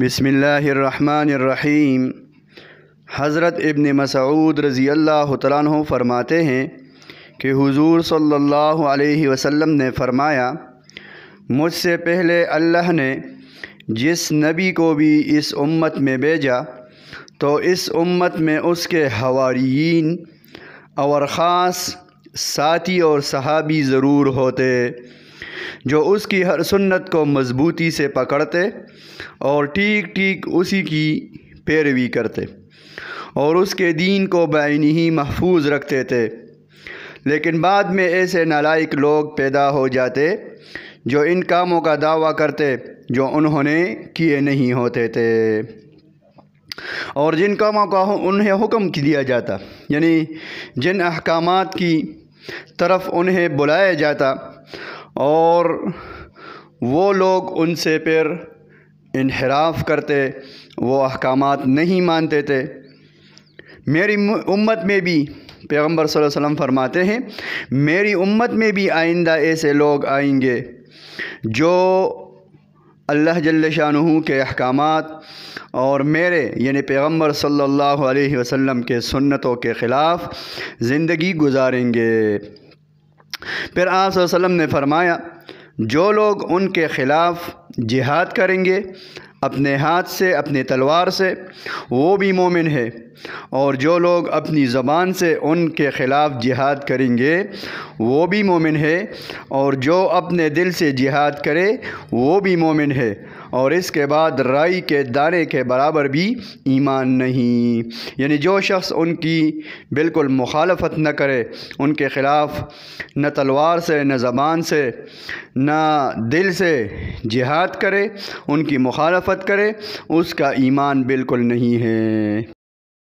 بسم اللہ الرحمن الرحیم۔ حضرت ابن مسعود رضی اللہ تعالیٰ عنہ فرماتے ہیں کہ حضور صلی اللہ علیہ وسلم نے فرمایا، مجھ سے پہلے اللہ نے جس نبی کو بھی اس امت میں بھیجا تو اس امت میں اس کے حواریین اور خاص ساتھی اور صحابی ضرور ہوتے جو اس کی ہر سنت کو مضبوطی سے پکڑتے اور ٹھیک ٹھیک اسی کی پیروی کرتے اور اس کے دین کو بعینی ہی محفوظ رکھتے تھے۔ لیکن بعد میں ایسے نالائق لوگ پیدا ہو جاتے جو ان کاموں کا دعویٰ کرتے جو انہوں نے کیے نہیں ہوتے تھے، اور جن کاموں کا انہیں حکم دیا جاتا، یعنی جن احکامات کی طرف انہیں بلایا جاتا، اور وہ لوگ ان سے پھر انحراف کرتے، وہ احکامات نہیں مانتے تھے۔ میری امت میں بھی پیغمبر صلی اللہ علیہ وسلم فرماتے ہیں، میری امت میں بھی آئندہ ایسے لوگ آئیں گے جو اللہ جل شانہ کے احکامات اور میرے یعنی پیغمبر صلی اللہ علیہ وسلم کے سنتوں کے خلاف زندگی گزاریں گے۔ پھر آپ صلی اللہ علیہ وسلم نے فرمایا، جو لوگ ان کے خلاف جہاد کریں گے اپنے ہاتھ سے، اپنی تلوار سے، وہ بھی مومن ہے، اور جو لوگ اپنی زبان سے ان کے خلاف جہاد کریں گے وہ بھی مومن ہے، اور جو اپنے دل سے جہاد کرے وہ بھی مومن ہے، اور اس کے بعد رائی کے دانے کے برابر بھی ایمان نہیں۔ یعنی جو شخص ان کی بالکل مخالفت نہ کرے، ان کے خلاف نہ تلوار سے، نہ زبان سے، نہ دل سے جہاد کرے، ان کی مخالفت کرے، اس کا ایمان بالکل نہیں ہے۔